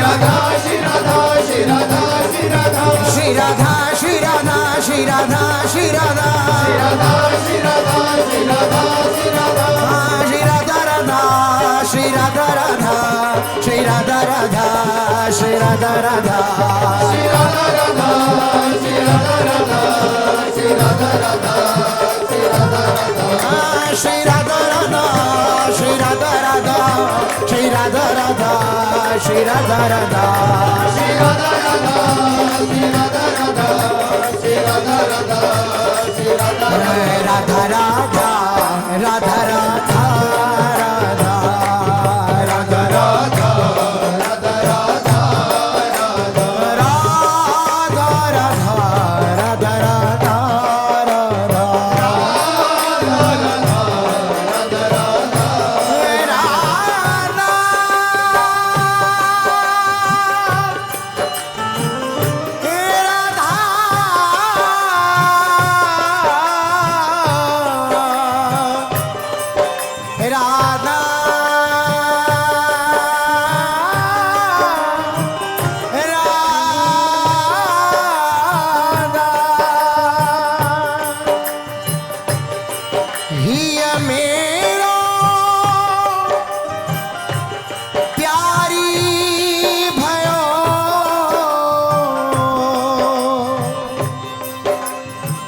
राधा श्री राधा श्री राधा श्री राधा श्री राधा श्री राधा श्री राधा श्री राधा श्री राधा श्री राधा श्री राधा श्री राधा श्री राधा राधा श्री राधा राधा श्री राधा राधा श्री राधा राधा श्री राधा राधा श्री राधा राधा श्री राधा राधा श्री राधा राधा श्री राधा राधा श्री राधा राधा श्री राधा राधा श्री राधा राधा श्री राधा राधा श्री राधा राधा श्री राधा राधा राधा राधा राधा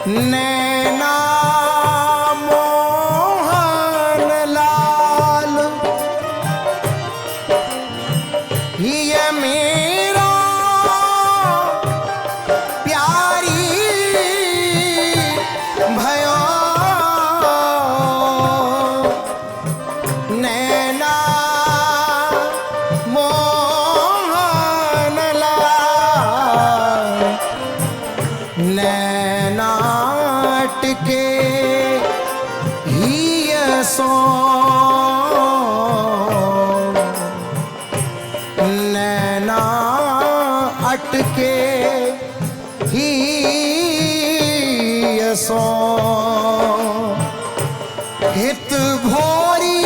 नैना मोहन लाल ये मेरा प्यारी भयो नैना मोहन लाल नैनाट के ही सो नैना अटके ही सो हित भोरी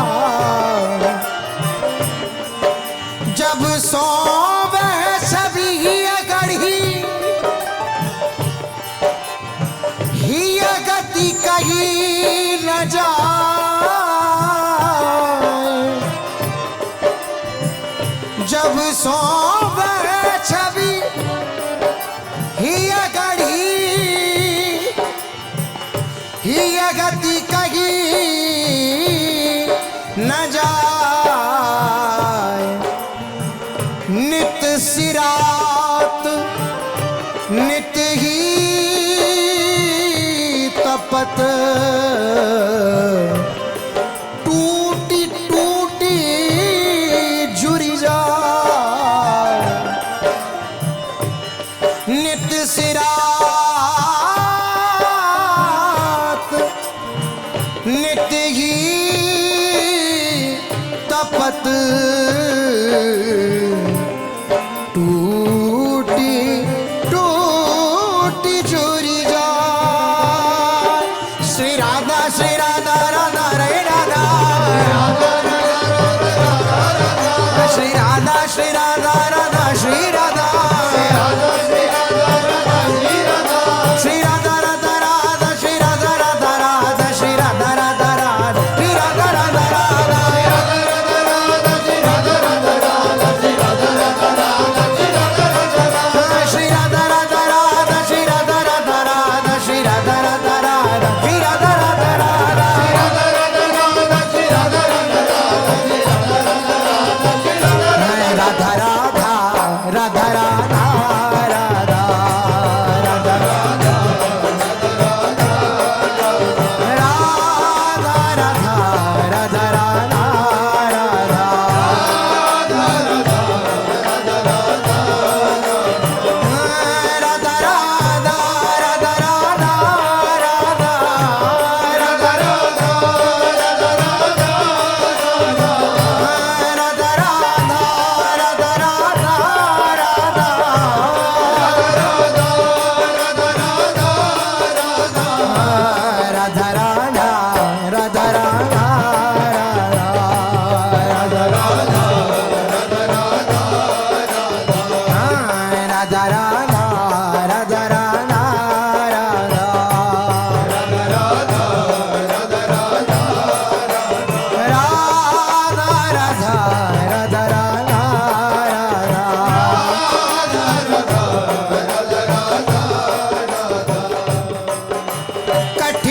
बेहार जब सो कहीं न जाए जब सोवे छवि हिया गढ़ी हिया गति कहीं न जाए नित सिरात नित ही तपत टूटी टूटी जुरी जा नित सिरात नित ही तपत टूटी टूटी जुरी जा श्री राधा राधा रे राधा श्री राधा राधा श्री राधा श्री राधा राधा राधा श्री राधा राधा राधा श्री राधा राधा राधा श्री राधा राधा राधा श्री राधा राधा राधा श्री राधा राधा राधा श्री राधा राधा राधा श्री राधा राधा राधा श्री राधा राधा राधा श्री राधा राधा राधा श्री राधा राधा राधा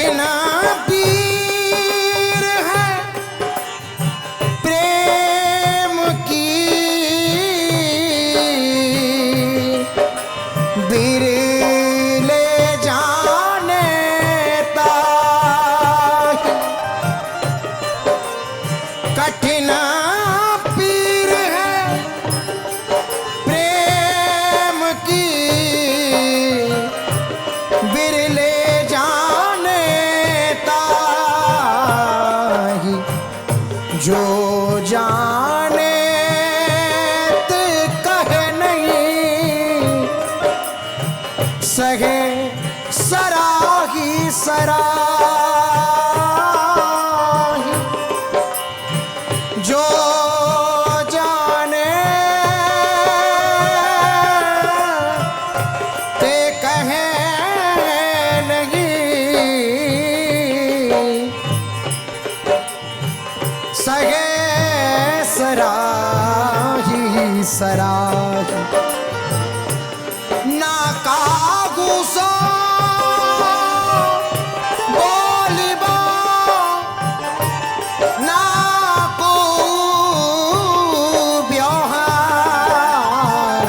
कठिन पीर है प्रेम की, बिरले जाने ताहि। कठिन पीर है प्रेम की, बिरले जाने ताहि। जो जाने ते कहे नहीं, सहे सराही सराही। जो जाने ते कहे नहीं, सहे सराही सराही। ना कागू सो बोलिबा, ना को ब्योहार।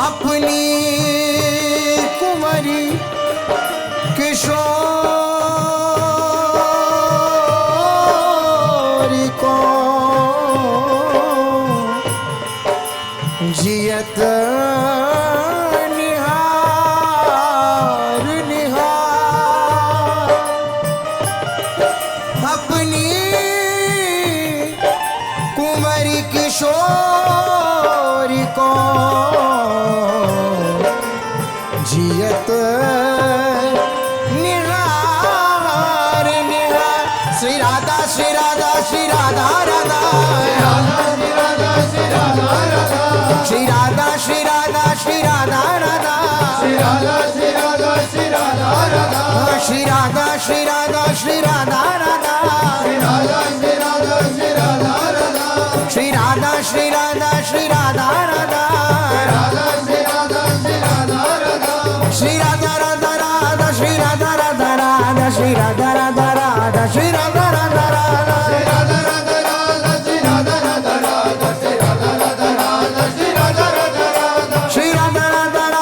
अपनी कुंवरी किशोरी को जियत निहार निहार। अपनी कुंवरी किशोरी को जियत निहार निहार। श्री राधा श्री राधा श्री राधा राधा, श्री राधा श्री राधा श्री राधा राधा, श्री राधा श्री राधा श्री राधा राधा, श्री राधा श्री राधा श्री राधा राधा, श्री राधा श्री राधा श्री राधा राधा, श्री राधा राधा राधा श्री राधा राधा राधा, श्री राधा राधा राधा श्री राधा राधा राधा, श्री राधा राधा राधा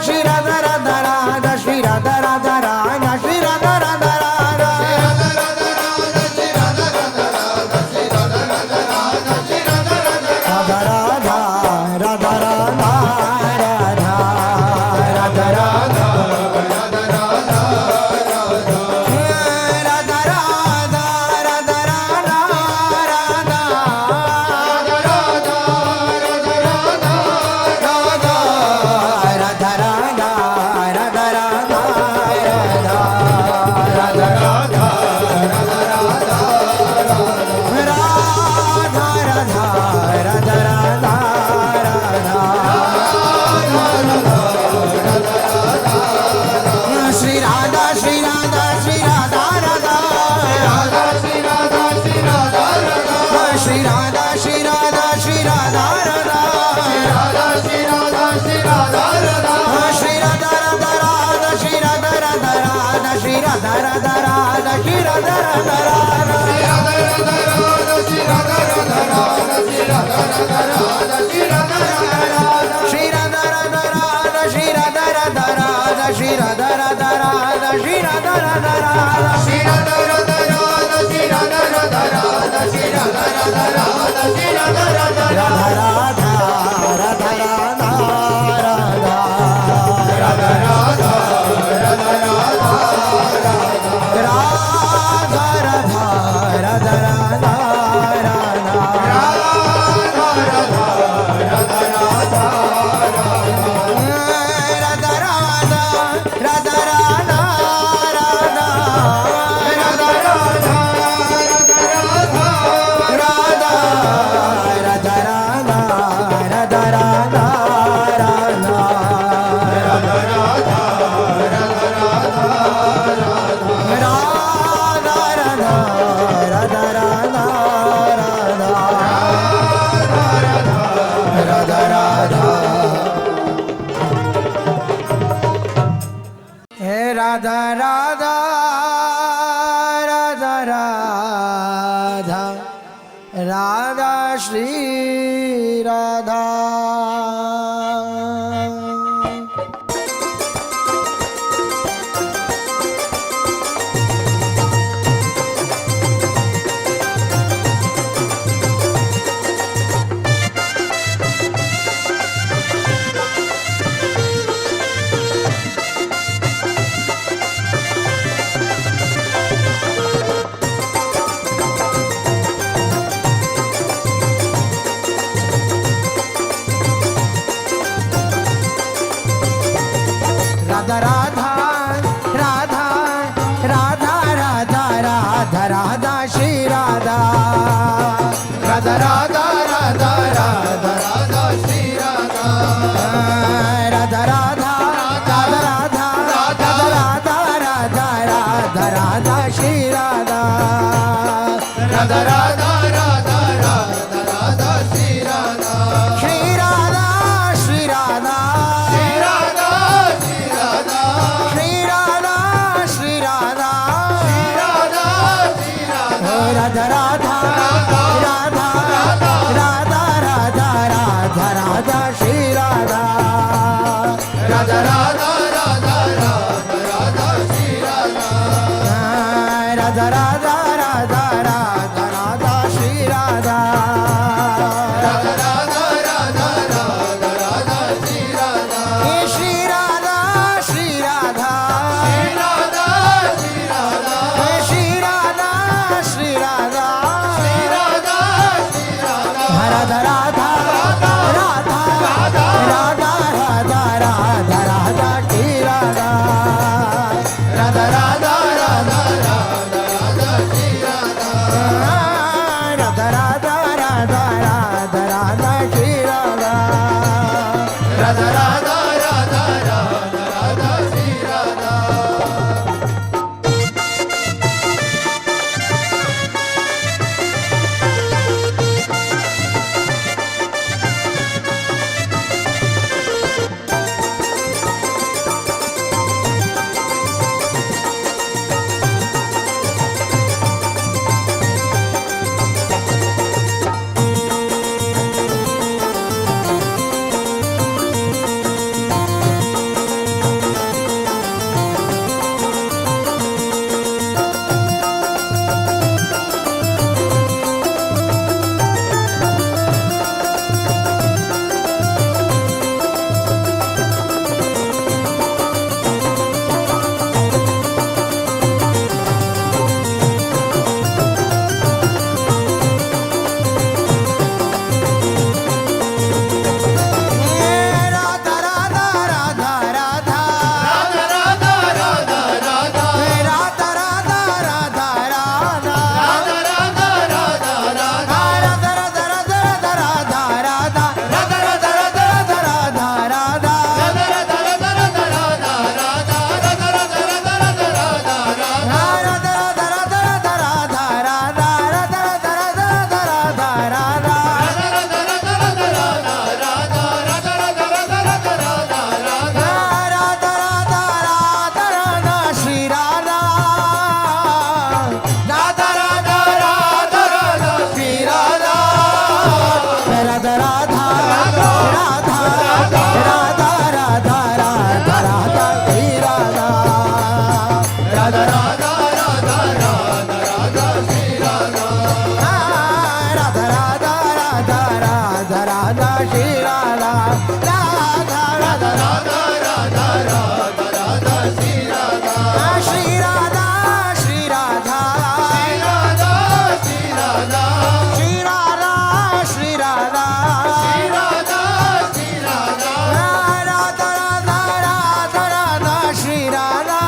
श्री राधा राधा राधा, श्री राधा राधा राधा श्री राधा राधा राधा, राधा राधा राधा राधा राधा राधा राधा राधा राधा राधा राधा श्री राधा राधा राधा राधा राधा राधा राधा श्री राधा राधा राधा राधा राधा राधा श्री राधा राधा राधा राधा राधा राधा राधा राधा राधा राधा श्री राधा राधा राधा राधा राधा राधा श्री राधा श्री राधा श्री राधा राधा राधा राधा राधा राधा राधा राधा श्री राधा राधा राधा राधा राधा राधा श्री राधा राधा राधा राधा राधा राधा श्री राधा राधा राधा राधा राधा राधा श्री राधा हे श्री राधा श्री राधा श्री राधा श्री राधा हे श्री राधा श्री राधा राधा राधा राधा राधा राधा राधा राधा राधा श्री राधा राधा राधा राधा राधा राधा श्री राधा राधा राधा राधा राधा राधा श्री राधा राधा राधा राधा राधा राधा श्री राधा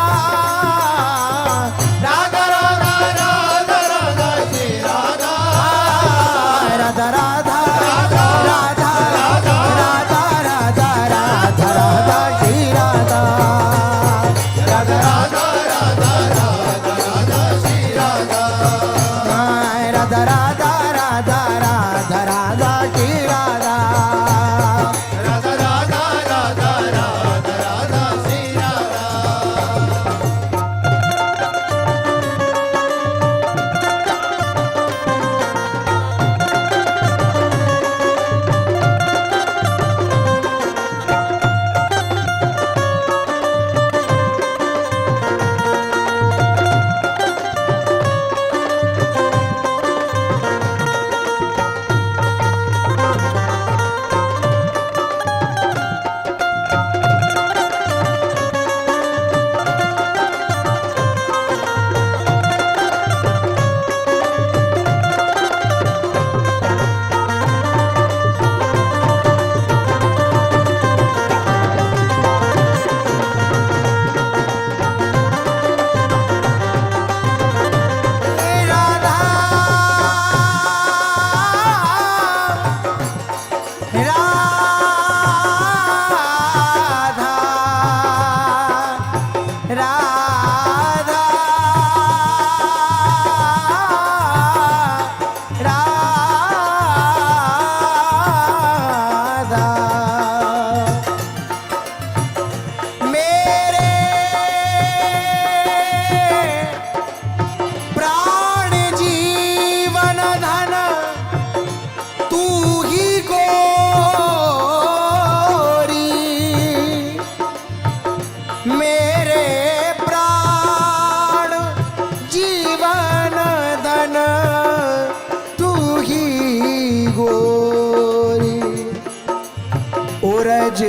ब्रज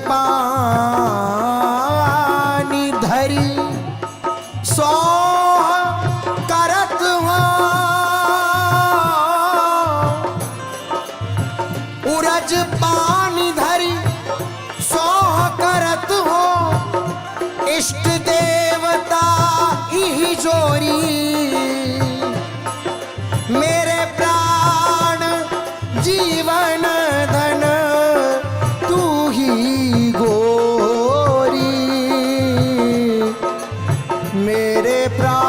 पानी धरी सोह करत हो उरज पानी धरी सोह करत हो इष्ट देवता ही जोरी मेरे प्राण जीवन धन तू ही गोरी मेरे प्राण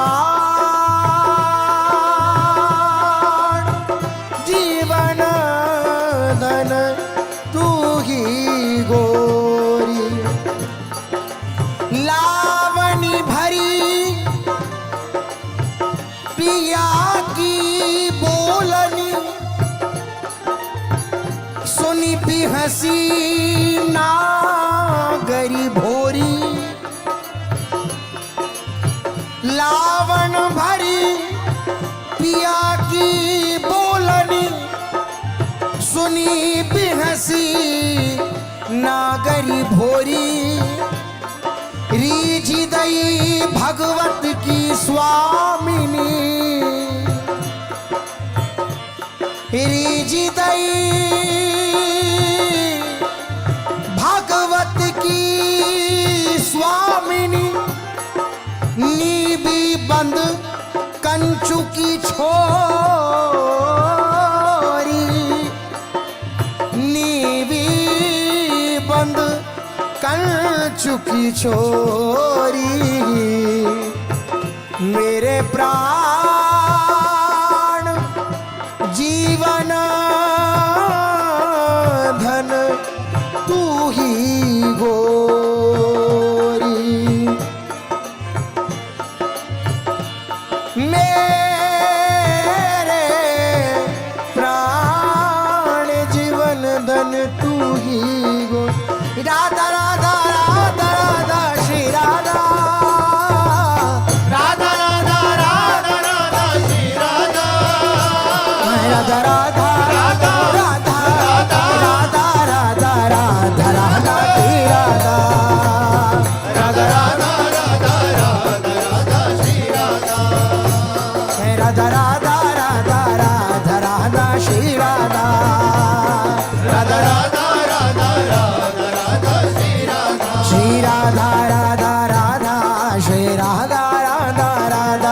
जीवन धन तू ही गोरी लावनी भरी पिया की बोलनी सुनी भी हंसी नागरी भोरी लावन भरी पिया की बोलनी सुनी भी हंसी नागरी भोरी रीझी दई भगवत की स्वामिनी रीझी दई भगवत की स्वामिनी नीबी बंद कंचु की छोरी नीबी बंद कंचु की छोरी मेरे प्राण जीवन धन तू ही गोरी मेरे प्राण जीवन धन तू ही गोरी राधा राधा राधा राधा श्री राधा राधा राधा राधा राधा श्री राधा राधा राधा राधा राधा राधा राधा राधा राधा श्री राधा राधा राधा राधा राधा राधा श्री राधा राधा राधा राधा राधा राधा श्री राधा राधा राधा राधा राधा राधा श्री राधा श्री राधा राधा राधा श्री राधा राधा राधा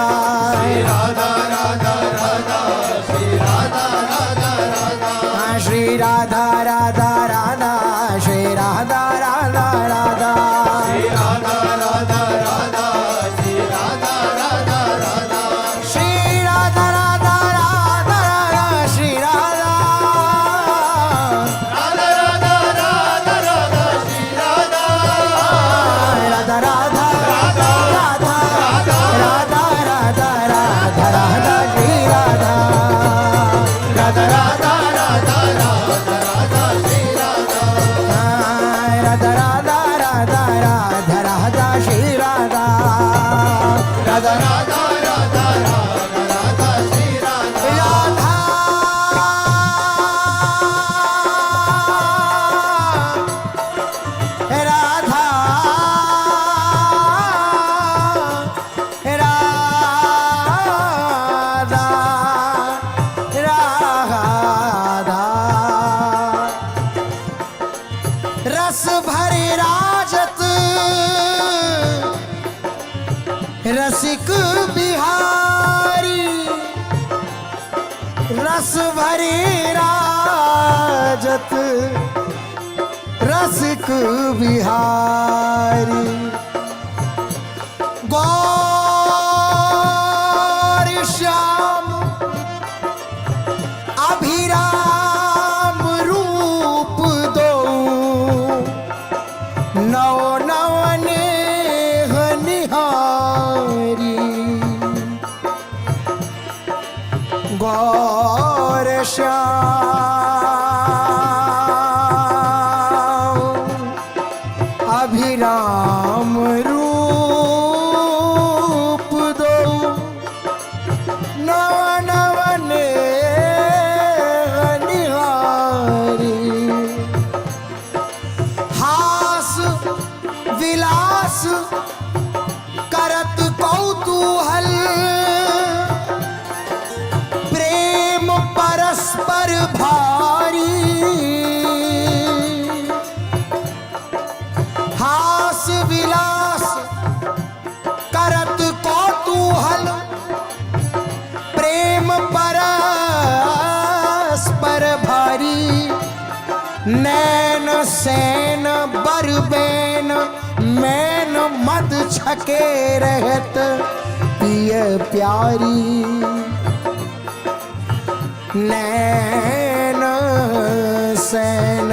श्री राधा राधा राधा श्री राधा राधा राधा श्री राधा राधा राधा श्री राधा राधा राधा श्री राधा राधा राधा श्री राधा राधा राधा श्री राधा राधा राधा राधा श्री राधा राधा राधा राधा राधा श्री राधा राधा राधा राधा राधा राधा राधा राधा राधा श्री राधा राधा राधा राधा राधा राधा श्री राधा राधा राधा राधा राधा राधा श्री राधा राधा राधा राधा राधा राधा श्री राधा राधा राधा राधा रस भरे राजत रसिक बिहारी रस भरे राजत रसिक बिहारी गौर श्याम अभिराम रूप दो नव नव नेह निहारी गौर श्याम अभिराम रूप दो नव नव नेह निहारी सैन बरबैन मैन मद छके रहत पिय प्यारी नैन सैन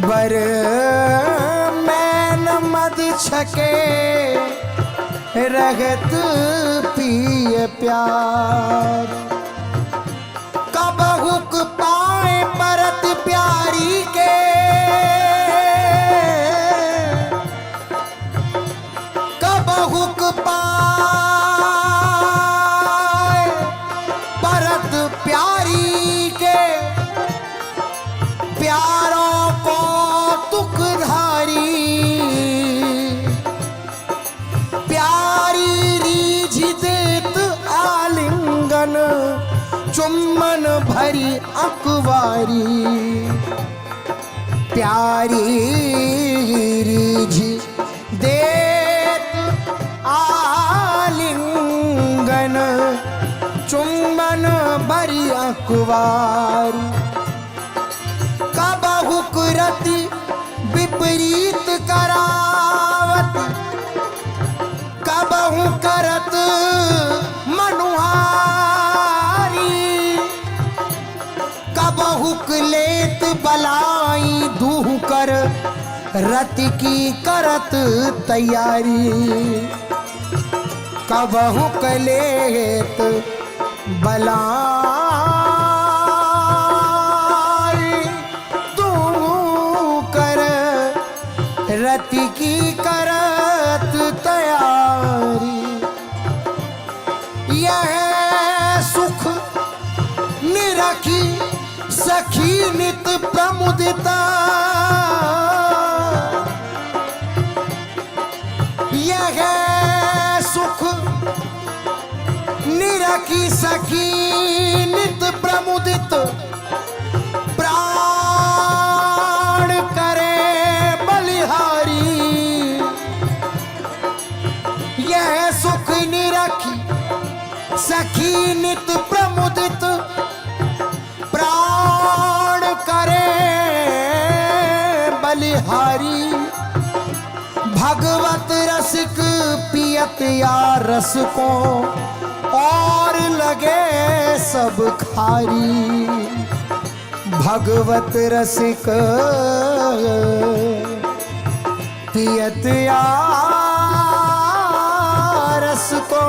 बर मैन मद छके रहत पिय प्यार कब हुक पाए परत प्यारी के कब हुक पाए परत प्यारी के प्यारों को तुकधारी प्यारी रीझ देत आलिंगन चुम्बन भरी अखबारी प्यारी रीझ देत आलिंगन चुम्बन भरी अखबारी कब हुकरती विपरीत करावत कब हूँ करत मनुहारी कब हुक लेत बलाई दूह कर रत की करत तैयारी कब हुक लेत बलाई दूह कर रत की करत तैयारी यह सुख निरखी सखी नित प्रमुदिता यह सुख निरखी सखी नित प्रमुदित प्राण करे बलिहारी यह सुख निरखी सखी नित प्रमुदित प्राण करे बलिहारी भगवत रसिक पियत या रस को और लगे सब खारी भगवत रसिक पियत या रस को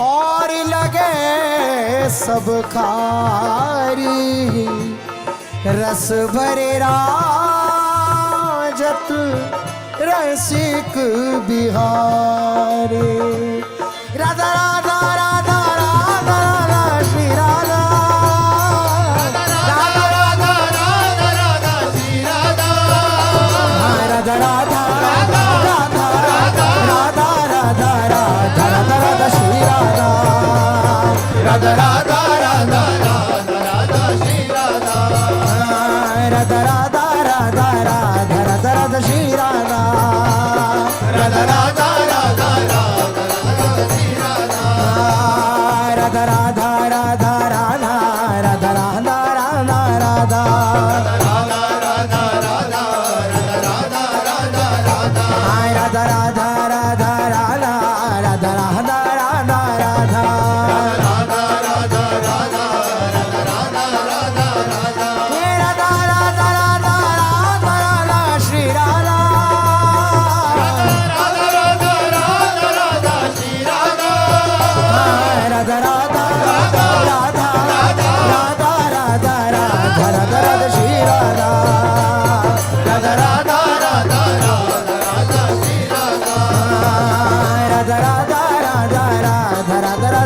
और लगे सब खारी रस भरे राजत रसिक बिहारी राधा राधा राधा राधा राधा श्री राधा राधा राधा राधा राधा श्री राधा राधा राधा राधा राधा राधा राधा राधा राधा राधा श्री राधा राधा राधा राधा राधा राधा श्री राधा राधा राधा राधा राधा राधा राधा श्री राधा राधा राधा राधा राधा श्री राधा राधा राधा राधा राधा राधा राधा राधा राधा राधा राधा राधा राधा राधा राधा राधा राधा राधा राधा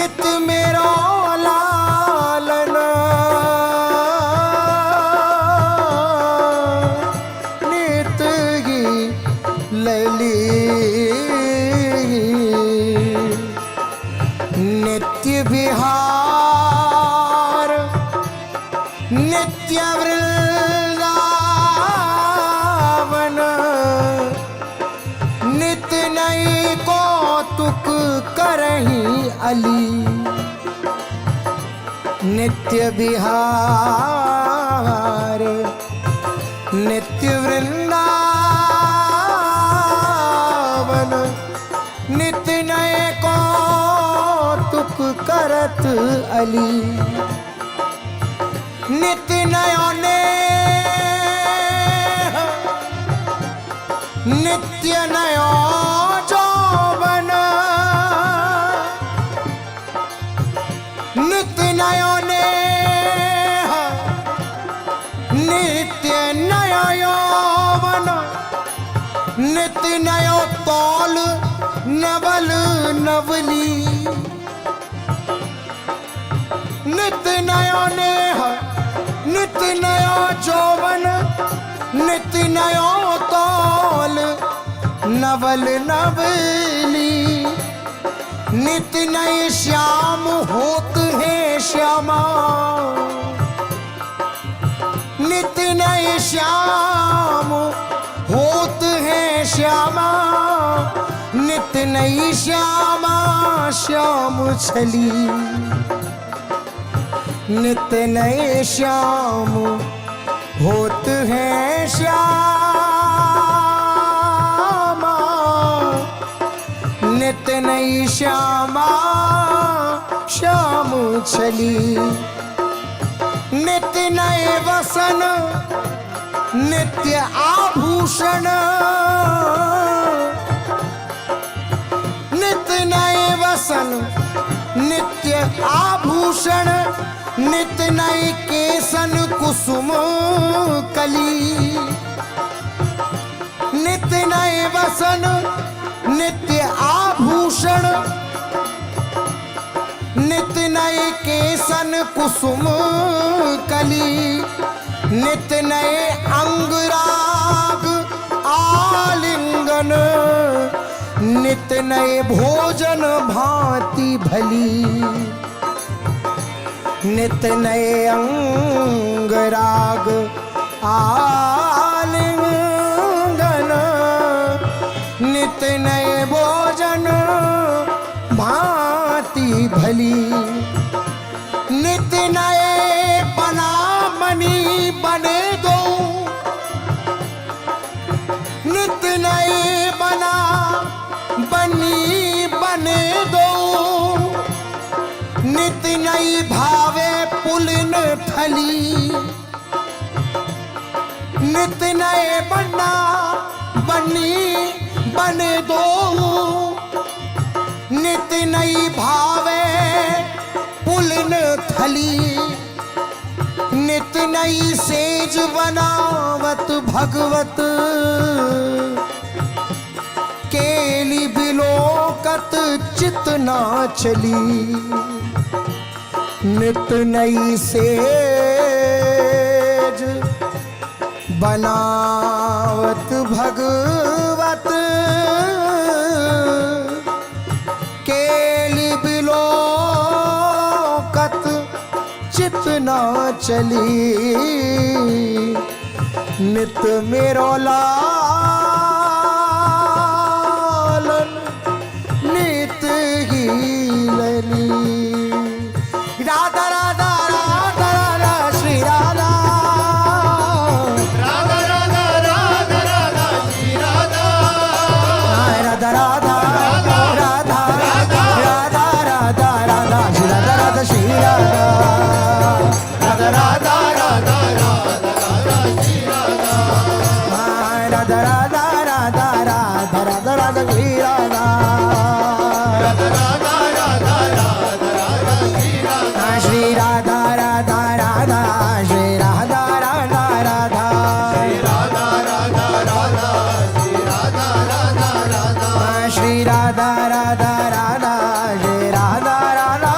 नित मेरो लालन, नित ही लली, नित्य विहार नित्य वृंदावन, नित नई कौतुक करही अली, नित्य विहार नित्य वृंदावन, नित नए कौतुक करत अली, नित नयो ने नित्य नयो जौवन, नित नयो ने नित्य नयो यौवन, नित नयो तौल नवल नवली, नित नयो नेह नित नयो जौवन, नित नयो तौल नवल नवली, नित नए श्याम होत है श्यामा, नित नए श्याम होत है श्यामा, नित नई श्यामा श्याम छली, नित नए श्याम होत है श्यामा, नित नई श्यामा श्याम छली, नित नए वसन नित्य आभूषण, नित नए वसन नित्य आभूषण, नित नए केसन कुसुम कली, नित नए वसन नित्य आभूषण, नित नए केसन कुसुम कली, नित नए अंगराग आलिंगन, नित नए भोजन भांति भली, नित नए अंगराग आलिंगन, नित नए भोजन भांति भली, नित नए बना मणि बने दो, नित नए बना बनी बने दो, नित नई भावे पुलिन थली, नित नए बना बनी बने दो, नित नई भावे पुलिन थली, नित नई सेज बनावत भगवत, केली बिलोकत चित ना चली, नित नई सेज बनावत भगवत, केली बिलोकत चित ना चली, नित मेरो लालन नित ही लली, राधा राधा राधा राधा श्री राधा, राधा राधा राधा राधा श्री राधा, राधा राधा राधा राधा राधा राधा श्री राधा राधा श्री राधा, राधा राधा राधा राधा राधा श्री राधा, राधा राधा राधा राधा राधा राधा श्री राधा, राधा राधा राधा राधा राधा श्री राधा, श्री राधा राधा राधा श्री राधा राधा राधा, श्री राधा राधा राधा श्री राधा राधा राधा, श्री राधा राधा राधा श्री राधा राधा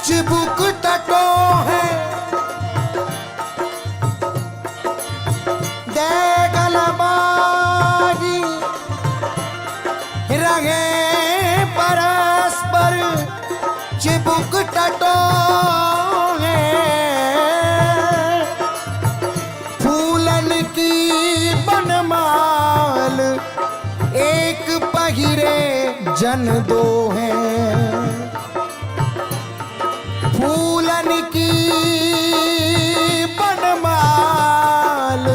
चिबुक तटों है देगलबागी रहे परस्पर चिबुक तटों है फूलन की बनमाल एक पहिरे जन दो हैं फूलन की बनमाल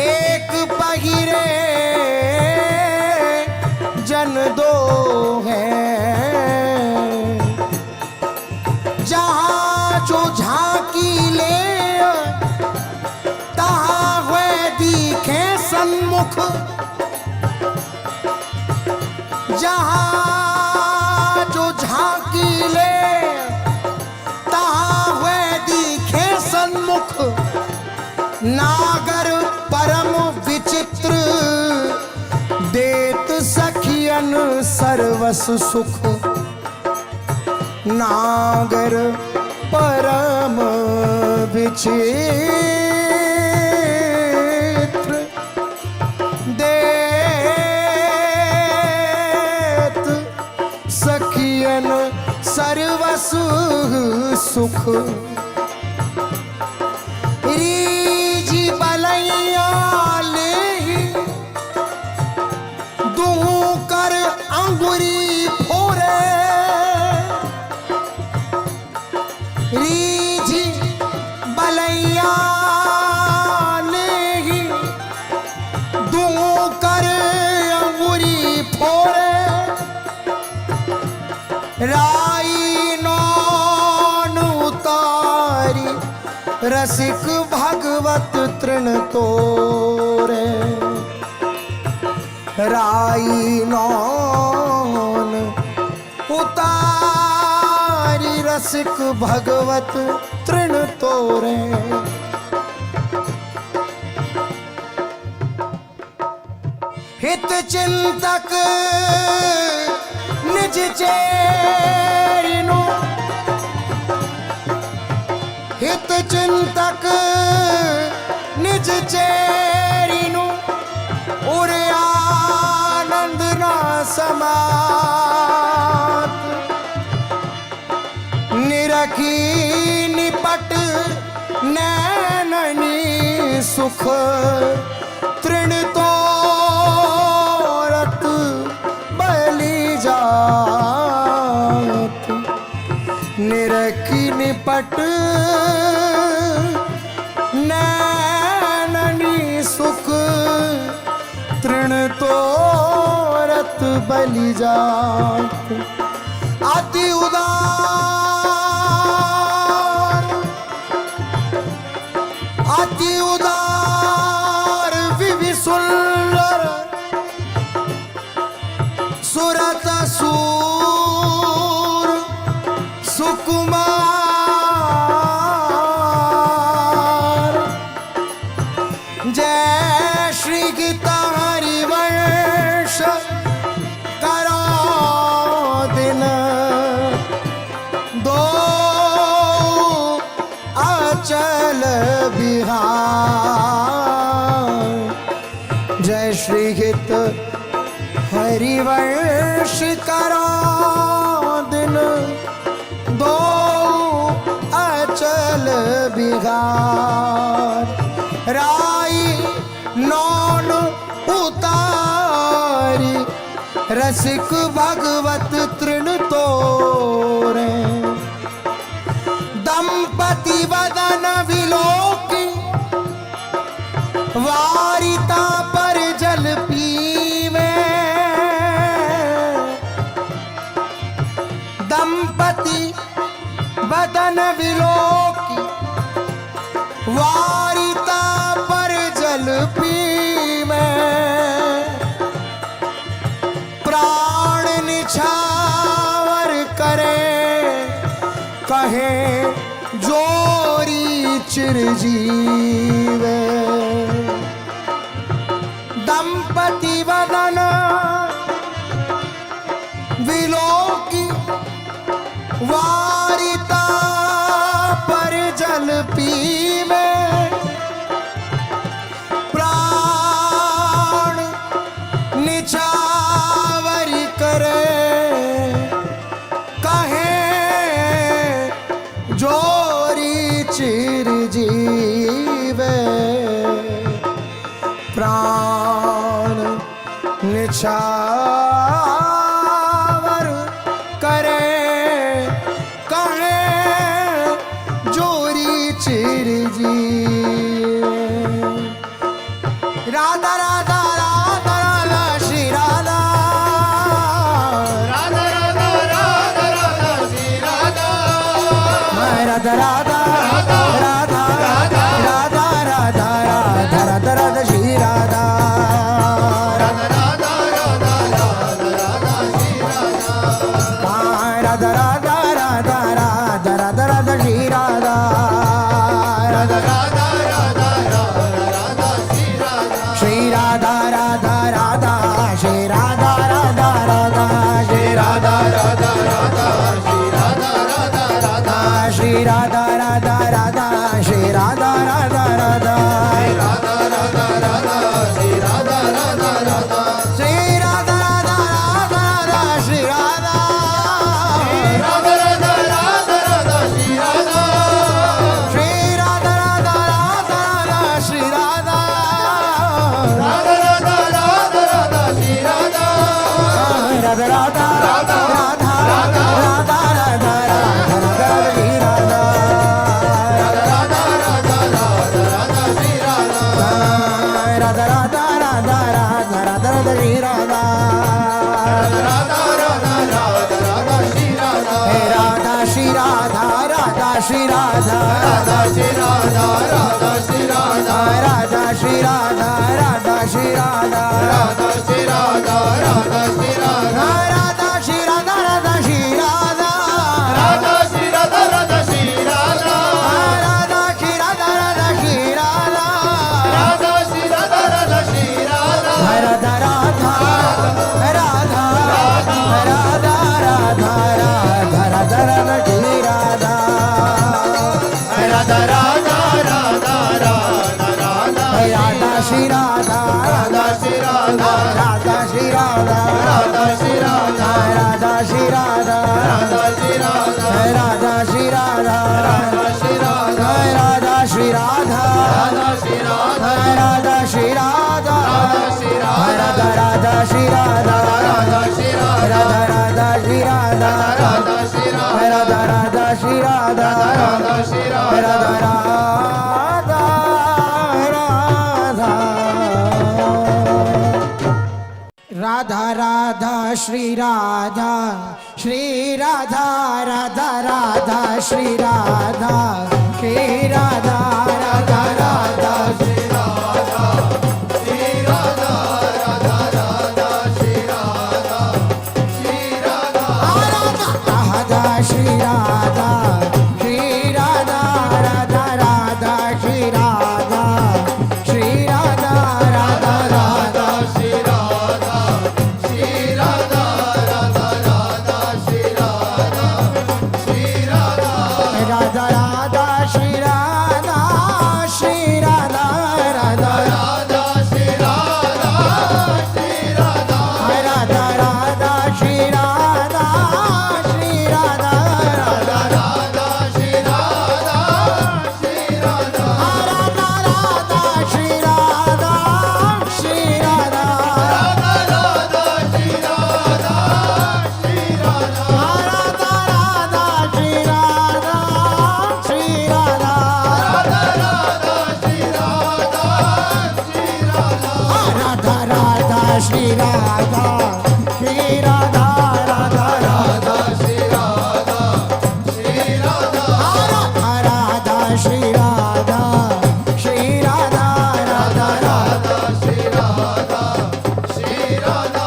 एक पहिरे जन दो हैं जहाँ जो झांकी ले तहाँ हुए दिखे सन्मुख जहाँ जो झांकी ले तहाँ हुए दिखे सन्मुख नागर परम विचित्र देत सखियन सर्वस सुख नागर परम विचित्र देत सखियन सर्वस सुख रीझी बलैया ले दूं कर अंगुरी फोरे रीझी बलैया ले दूं कर अंगुरी फोरे राई नौन उतारी रसिक भगवत तृण तोरे राई नौन उतारी रसिक भगवत तृण तोरे हित चिंतक निज चेरिनु हित चिंतक निज चेरिनु उरे आनंद ना समात निरखी निपट नैननी सुख तृण तोरत बलि जात निरखी निपट नैननी सुख तृण तोरत बलि जात अति उदार अति उदार विविसुंदर सुरत सूर सुकुमार जय श्री गीता हरिवंश करो दिन दो अचल बिहार जय श्री गीत हरिवंश करो दिन दो अचल बिहार राई नौन उतारी रसिक भगवत तृण तोरे दंपति वदन विलोकी वारिता पर जल पीवे दंपति वदन विलोकी वारिता पर जल पीवे प्राण निछावर करे कहे जोरी चिरजीवे दंपति वदन विलोकी वारी जल पीवे प्राण निछावर करे कहे जोरी चिर जीवे प्राण निछावर करे कहे जोरी चिर जीवे राधा राधा राधा राधा श्री राधा राधा राधा राधा राधा श्री राधा राधा राधा राधा राधा राधा राधा राधा राधा राधा श्री राधा राधा राधा राधा राधा राधा श्री राधा राधा राधा राधा राधा राधा राधा श्री राधा राधा राधा राधा राधा राधा श्री राधा श्री राधा राधा राधा श्री राधा राधा राधा श्री राधा राधा राधा श्री राधा राधा राधा श्री राधा राधा राधा श्री राधा राधा राधा राधा राधा राधा श्री राधा राधा राधा श्री राधा राधा राधा राधा श्री राधा राधा राधा राधा राधा श्री राधा श्री राधा राधा राधा राधा श्री राधा राधा राधा राधा राधा श्री राधा राधा राधा राधा राधा राधा राधा राधा राधा श्री राधा राधा राधा राधा राधा राधा श्री राधा राधा राधा राधा राधा राधा राधा श्री राधा राधा राधा राधा राधा श्री राधा हे राधा श्री राधा राधा श्री राधा राधा श्री राधा राधा श्री राधा राधा श्री राधा राधा श्री राधा राधा श्री राधा राधा श्री राधा राधा श्री राधा राधा श्री राधा राधा श्री राधा राधा श्री राधा राधा श्री राधा राधा श्री राधा राधा श्री राधा राधा श्री राधा राधा राधा राधा राधा राधा राधा राधा राधा श्री राधा राधा राधा राधा राधा राधा राधा श्री राधा राधा श्री राधा राधा श्री राधा राधा श्री राधा राधा श्री राधा राधा श्री राधा राधा श्री राधा राधा श्री राधा राधा श्री राधा राधा श्री राधा राधा श्री राधा राधा राधा श्री राधा राधा श्री राधा राधा राधा श्री राधा राधा श्री राधा राधा राधा श्री राधा राधा श्री राधा राधा राधा राधा राधा श्री राधा श्री राधा राधा राधा श्री राधा श्री राधा राधा राधा श्री राधा श्री राधा राधा राधा श्री राधा श्री राधा राधा श्री राधा श्री राधा राधा राधा श्री राधा श्री राधा राधा राधा श्री राधा श्री राधा राधा राधा श्री राधा श्री राधा राधा राधा श्री राधा श्री राधा राधा राधा श्री राधा श्री राधा राधा राधा श्री राधा श्री राधा राधा राधा श्री राधा श्री राधा राधा राधा श्री राधा श्री राधा राधा राधा श्री राधा श्री राधा राधा राधा श्री राधा श्री राधा राधा राधा श्री राधा श्री राधा राधा राधा श्री राधा श्री राधा राधा राधा श्री राधा श्री राधा राधा श्री राधा श्री राधा राधा राधा श्री राधा श्री राधा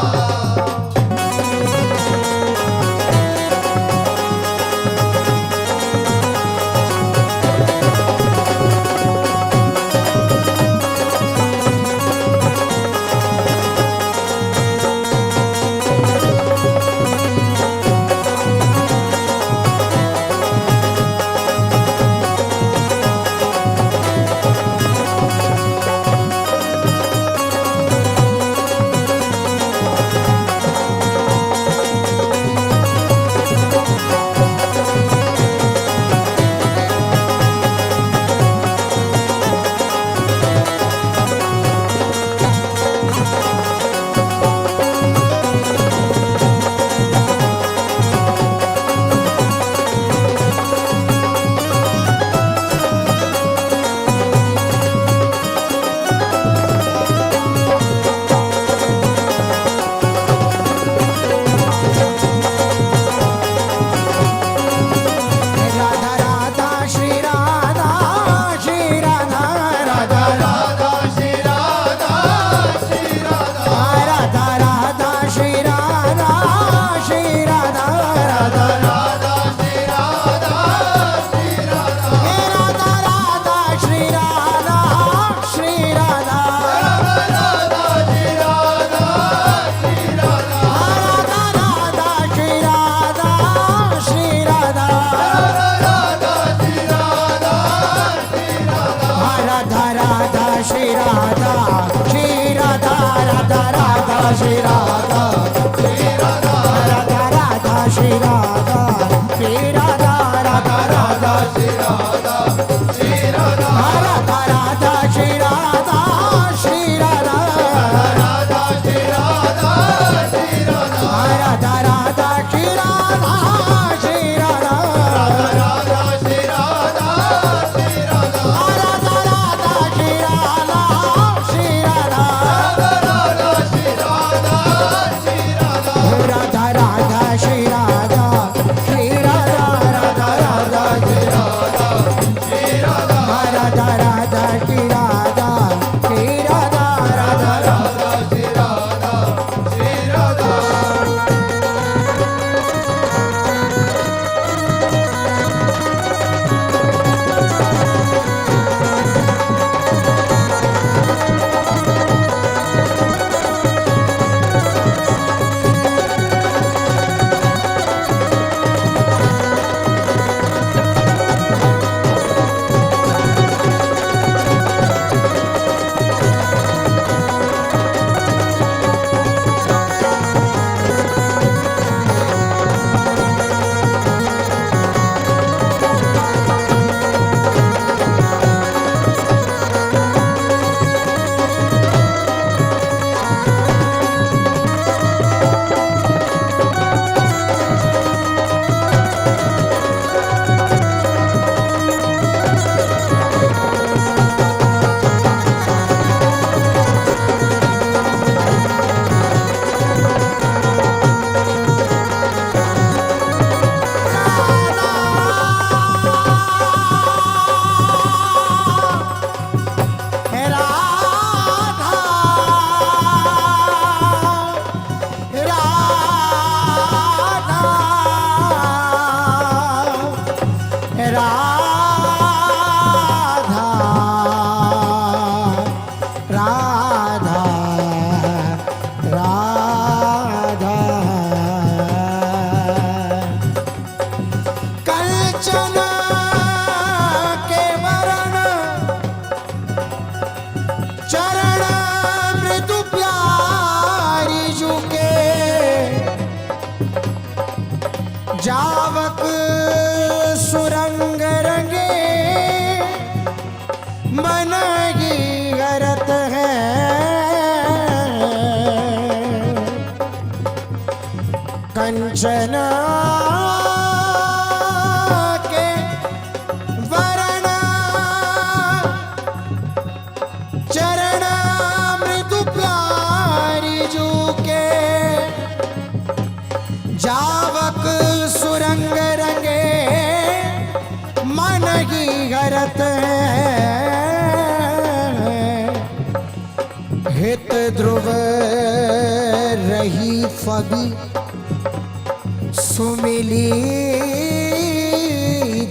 श्री राधा राधा राधा श्री राधा श्री राधा राधा राधा श्री राधा श्री राधा राधा राधा श्री राधा श्री राधा राधा श्री राधा श्री राधा राधा राधा श्री राधा श्री राधा राधा श्री राधा श्री राधा राधा राधा श्री राधा श्री राधा राधा श्री राधा श्री राधा राधा राधा श्री राधा श्री राधा राधा राधा श्री राधा श्री राधा राधा राधा श्री राधा श्री राधा राधा राधा श्री राधा श्री राधा चरण मृदु प्यारी जुके जावक सुरंग रंगे मन की गरत है कंचन के वरण चरण मृदु प्यारी जुके जावक सुरंग रंगे मन की गरत है हित ध्रुव रही फबी सुमिली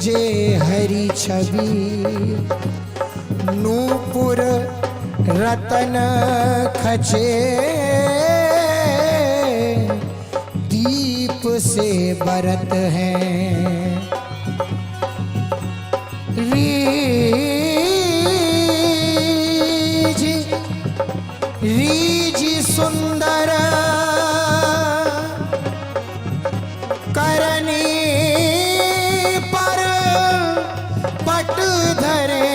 जे हरि छवि नूपुर रतन खचे दीप से बरत है रीजी सुंदर करनी पर पट धरे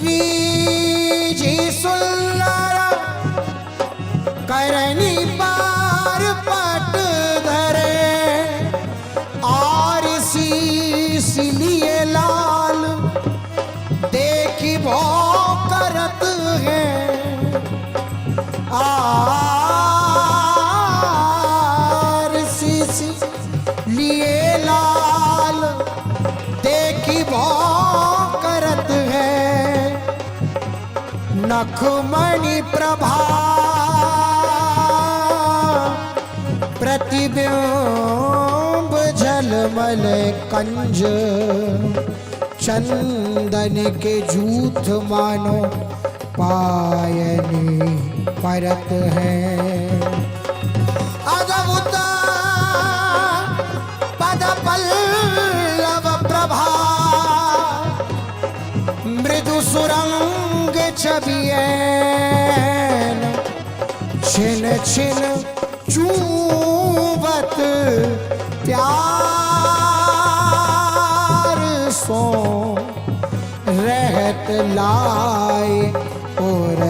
रीजी सुंदर करनी पर पट धरे और शीश लिए लाल देखी भो करत है आर शीश लिए लाल देखी भो करत है नखमणि प्रभा प्रतिबिंब झलमल कंज चंदन के जूथ मानो पायनी परत है अद्भुत पद पल्लव प्रभा मृदु सुरंग छिन छिन चूबत प्यार सो रहत लाए और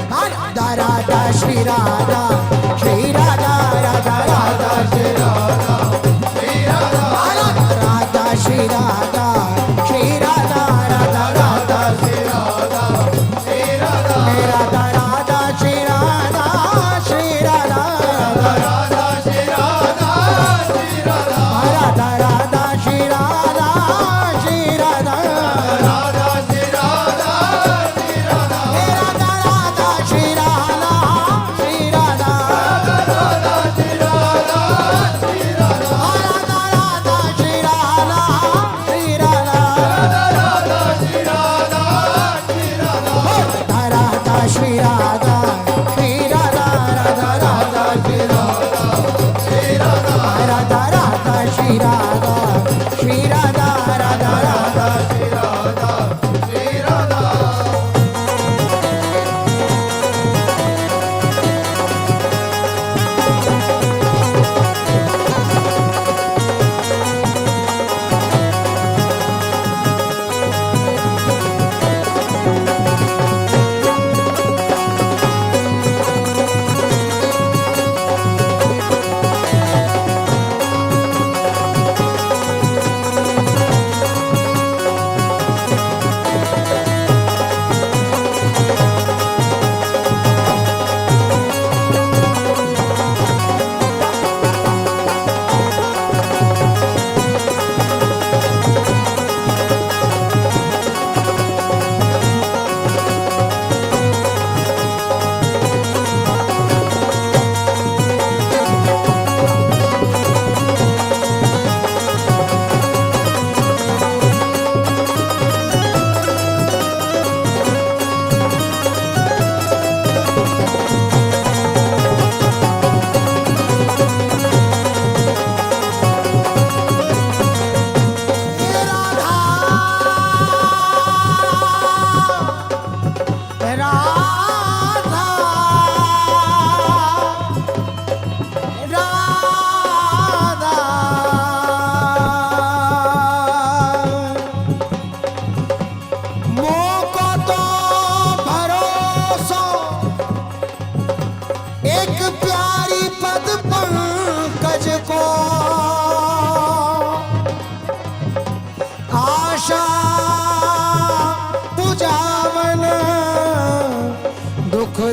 राधा राधा श्री राधा श्री राधा राधा राधा श्री राधा श्री राधा राधा श्री राधा श्री राधा राधा राधा श्री राधा श्री राधा राधा राधा श्री राधा श्री राधा राधा श्री राधा श्री राधा राधा राधा श्री राधा श्री राधा राधा श्री राधा श्री राधा राधा राधा श्री राधा श्री राधा राधा श्री राधा श्री राधा राधा राधा श्री राधा श्री राधा राधा श्री राधा श्री राधा राधा श्री राधा श्री राधा राधा राधा श्री राधा श्री राधा राधा राधा श्री राधा श्री राधा राधा राधा श्री राधा श्री राधा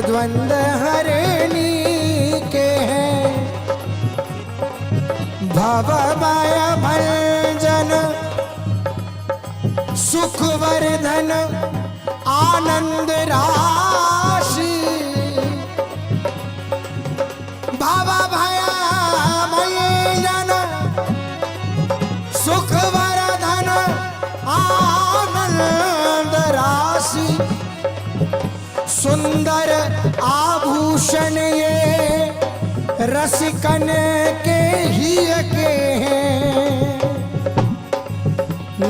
द्वंद हरणी के हैं भवमय भंजन सुखवर्धन आनंद राशि भव भयमय जन सुखवर्धन आनंद राशि सुंदर आभूषण ये रसिकन के ही के हैं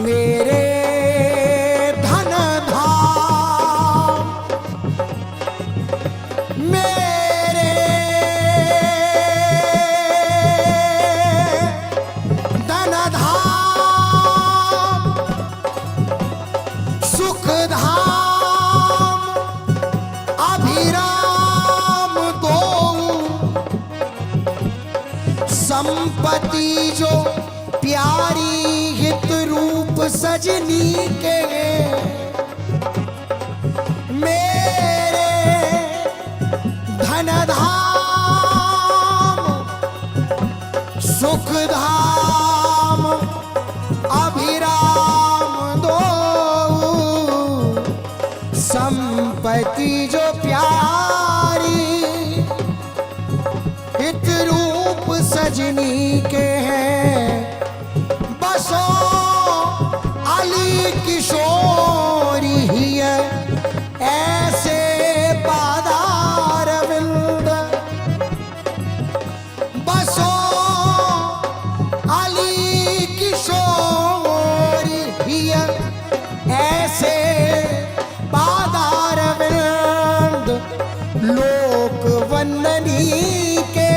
मेरे धन धाम मेरे धन धाम सुख धाम अभिराम दो संपत्ति जो प्यारी हित रूप सजनी के मेरे धन धाम सुख धाम अभिराम दो संपत्ति जो प्यारी हित रूप सजनी के हैं बसो अली किशोरी ही ऐसे पादार विंद बसो अली किशोरी ही ऐसे पादार विंद लोक वंदनी के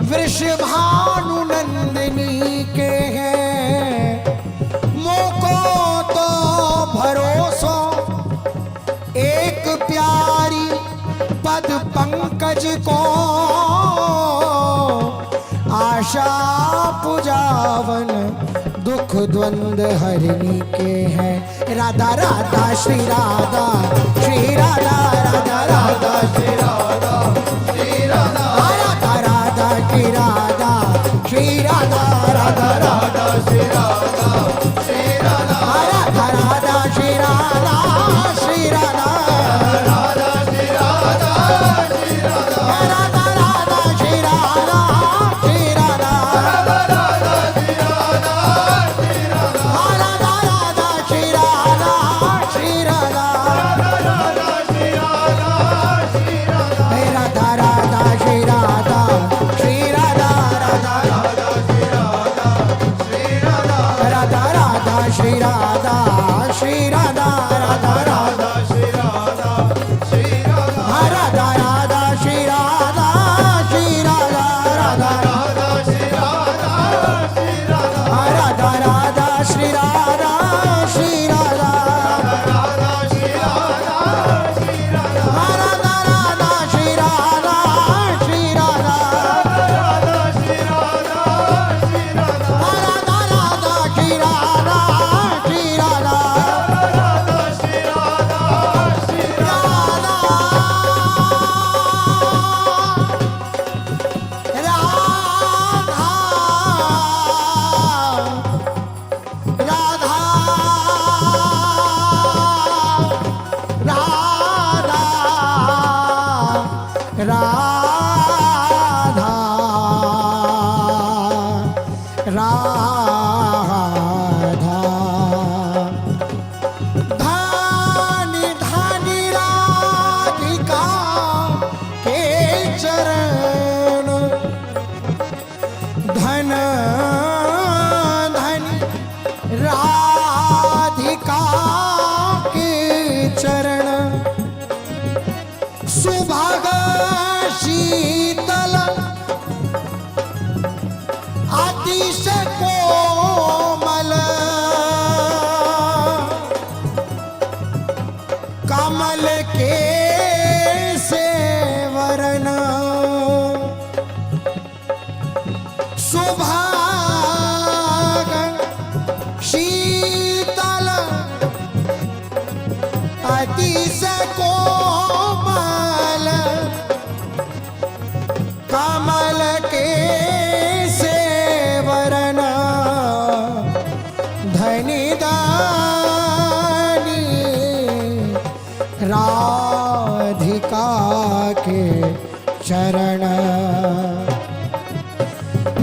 वृषभानु नंदिनी के हैं। मोको तो भरोसो एक प्यारी पद पंकज को, आशा पुजावन दुख द्वंद हरिणी के हैं। राधा राधा श्री राधा श्री राधा राधा राधा श्री राधा श्री राधा राधा राधा श्री राधा श्री राधा राधा राधा श्री राधा श्री राधा राधा राधा श्री राधा श्री राधा राधा श्री राधा श्री राधा राधा राधा श्री राधा श्री राधा राधा श्री राधा श्री राधा राधा राधा श्री राधा श्री राधा राधा श्री राधा श्री राधा राधा राधा श्री राधा श्री राधा राधा राधा श्री राधा श्री राधा राधा राधा श्री राधा राधा राधा श्री राधा श्री राधा राधा राधा श्री राधा राधा राधा श्री राधा श्री राधा राधा श्री राधा श्री राधा राधा राधा श्री राधा श्री राधा राधा श्री राधा श्री राधा राधा राधा श्री राधा श्री राधा राधा श्री राधा श्री धानी धानी राधिका के चरण, धन धन राधिका के चरण, सुभग शीतल अतिशय कोमल, कमल के सेवरन, सुभाग शीतल अतिशय कोमल, कमल के सेवरन, धनी दानी राधिका के चरण,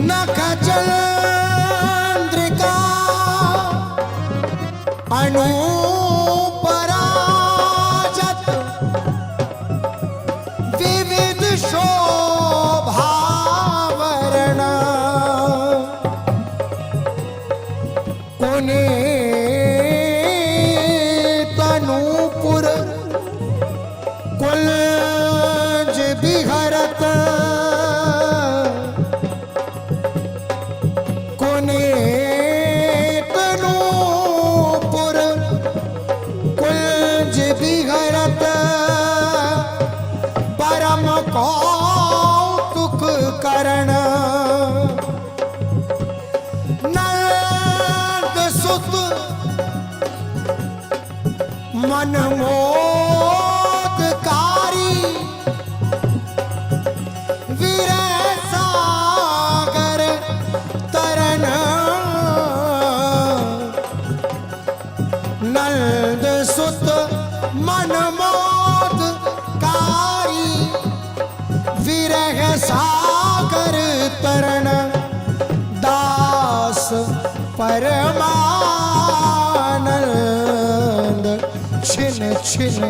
नख चंद्रिका अनुपराजत, विविध शोभावरण, पुनीत नूपुर कुंज विहरत, कुनीत नूपुर कुंज विहरत, परम कौतुक करण, नंद सुत मनमोदकारी, विरह सागर तरन, नंद सुत मनमोदकारी, विरह सागर तरन, दास परमानंद छिन छिन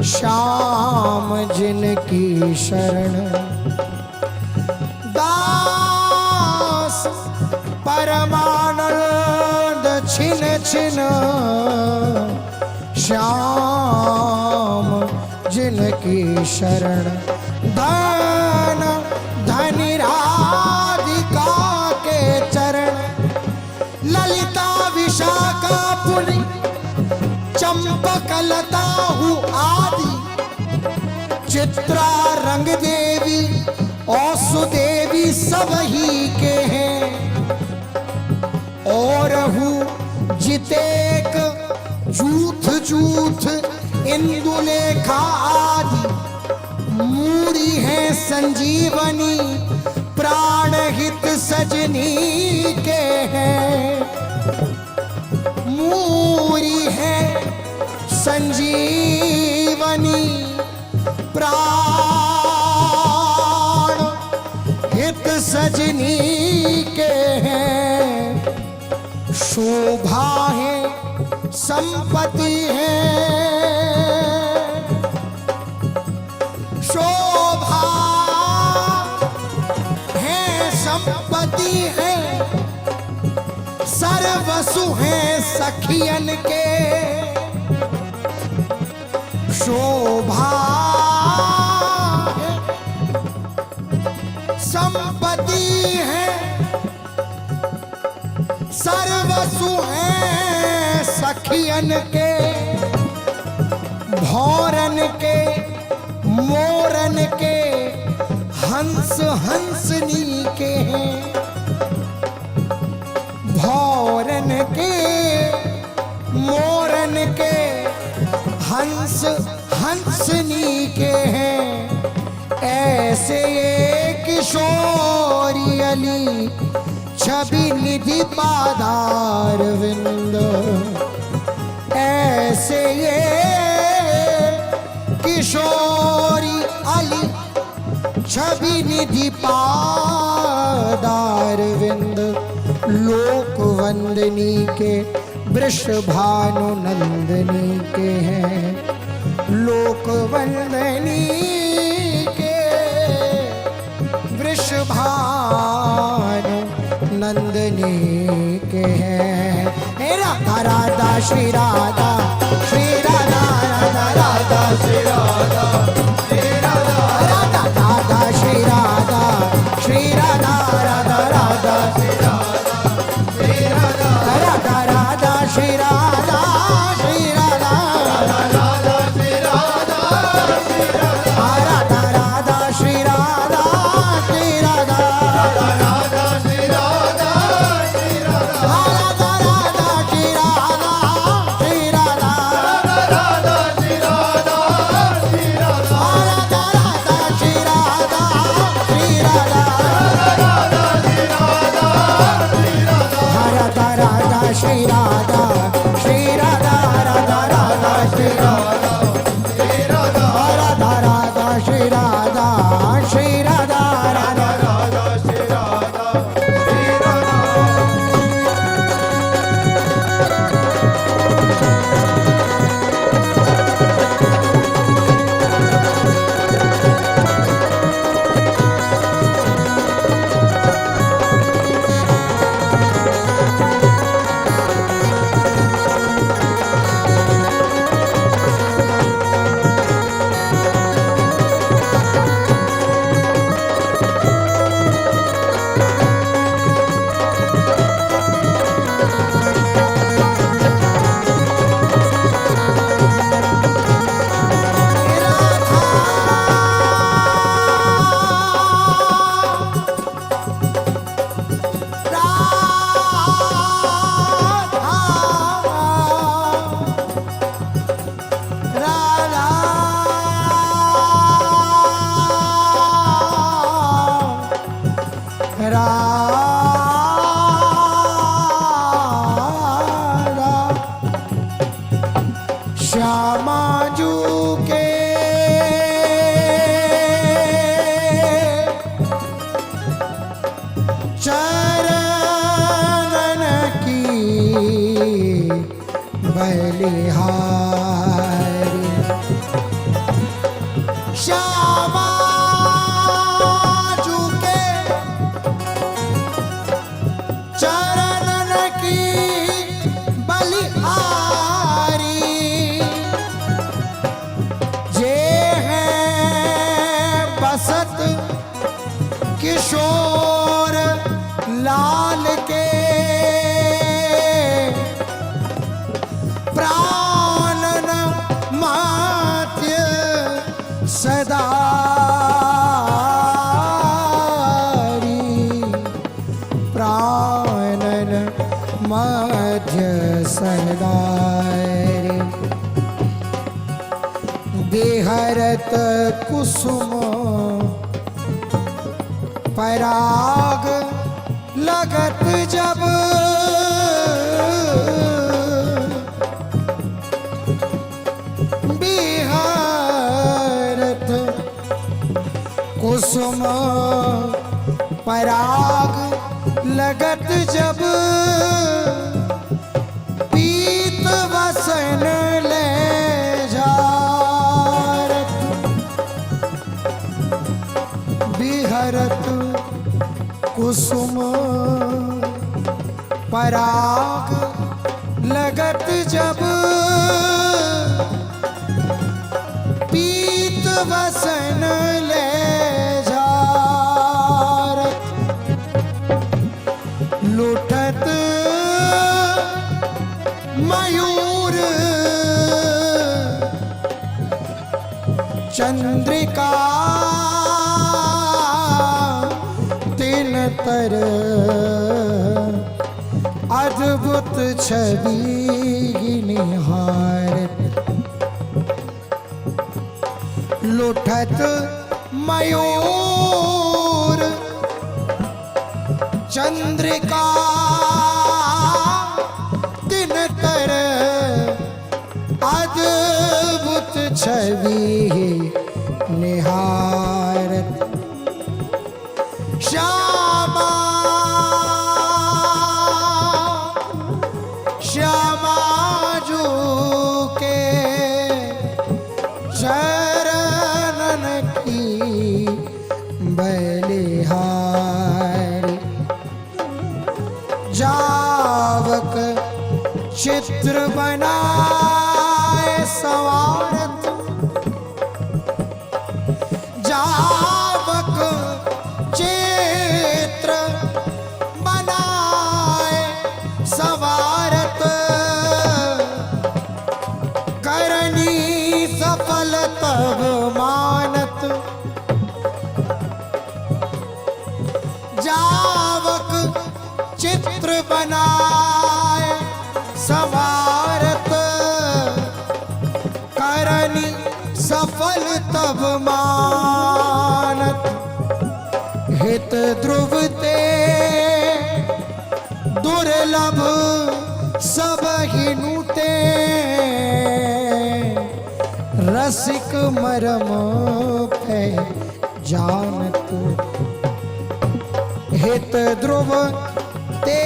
श्याम जिनकी शरण, दास परमानंद छिन छिन श्याम जिनकी शरण, पुनि चंपकलता हूँ आदि, चित्रा रंग देवी और सुदेवी सब ही के हैं। और हूँ जितेक जूथ जूथ इंदुलेखा आदि, मूरी है संजीवनी प्राण हित सजनी के हैं। मूरी है संजीवनी प्राण हित सजनी के हैं। शोभा है संपत्ति है, शोभा है संपत्ति है, सर्वसु है सखियन के। शोभा है संपत्ति है, सर्वसु है सखियन के। भौरन के मोरन के हंस हंसनी के हैं। भौरन के मोरन के हंस हंसनी के हैं। ऐसे ये किशोरी अली छवि निधि पादार विंद। ऐसे ये किशोरी अली छवि निधि पादार विंद। लोक वंदनी के वृषभानु नंदनी के हैं। लोक वंदनी के वृषभानु नंदनी के हैं। राधा राधा श्री राधा श्री राधा राधा राधा श्री राधा श्री राधा राधा राधा श्री राधा श्री राधा राधा राधा श्री राधा श्री राधा राधा राधा श्री राधा श्री राधा राधा श्री राधा श्री राधा राधा राधा श्री राधा श्री राधा राधा श्री राधा श्री राधा राधा राधा श्री राधा श्री राधा राधा श्री राधा श्री राधा राधा राधा श्री राधा श्री राधा राधा श्री राधा श्री राधा राधा राधा श्री राधा श्री राधा राधा राधा श्री राधा श्री राधा राधा राधा श्री राधा श्री राधा राधा राधा श्री राधा श्री राधा। श्यामाजू के चरणन की बलिहारी। श्यामाजू के चरणन की बलिहारी। जे हैं बसत किशोर लाल के वसनदारी बिहरत कुसुम पराग लगत जब बिहरत कुसुम पराग लगत जब पीत वसन ले जारत बिहरत कुसुम पराग लगत जब पीत वसन ले जारत लुठत मयूर चंद्रिका तिन तर अद्भुत छवि निहारत लुठत मयूर चंद्रिका दिन तर अद्भुत छवि निहारत श्यामा श्यामा जो के चरणन की बलिहारी जावक चित्र बनाए सवारत जावक चित्र बनाए सवारत करनी सफल तब मानत जावक चित्र बनाए सवारत करनी सफल तब मानत हित ध्रुव ते दुर्लभ सब हिनुते रसिक मरम पे जानत हित ध्रुव ते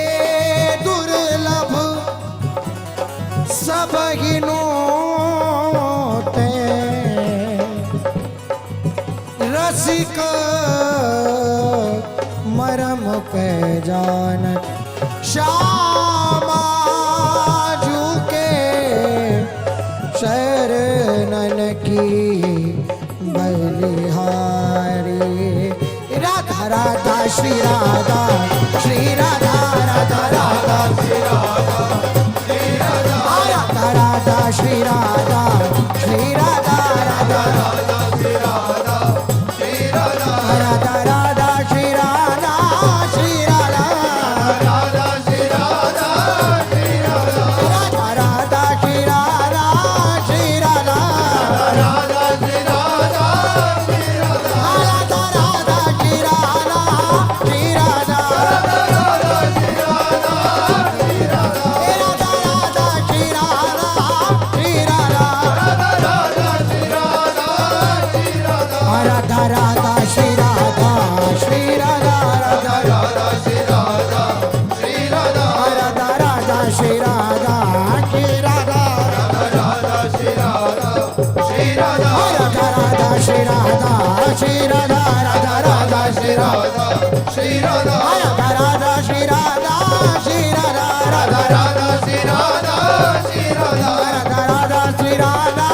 दुर्लभ सब हिनुते रसिक मरम पे जानत श्यामा जू के शरणन की बलिहारी राधा राधा श्री राधा श्री राधा राधा राधा श्री राधा श्री राधा राधा राधा श्री राधा श्री राधा राधा राधा श्री राधा श्री राधा राधा राधा श्री राधा श्री राधा राधा श्री राधा श्री राधा राधा राधा श्री राधा श्री राधा राधा श्री राधा श्री राधा राधा राधा श्री राधा श्री राधा राधा श्री राधा श्री राधा राधा राधा श्री राधा श्री राधा राधा श्री राधा श्री राधा राधा राधा श्री राधा श्री राधा राधा राधा श्री राधा श्री राधा राधा राधा श्री राधा श्री राधा राधा श्री राधा श्री राधा राधा राधा श्री राधा श्री राधा राधा राधा श्री राधा श्री राधा राधा राधा श्री राधा श्री राधा राधा राधा श्री राधा श्री राधा राधा राधा श्री राधा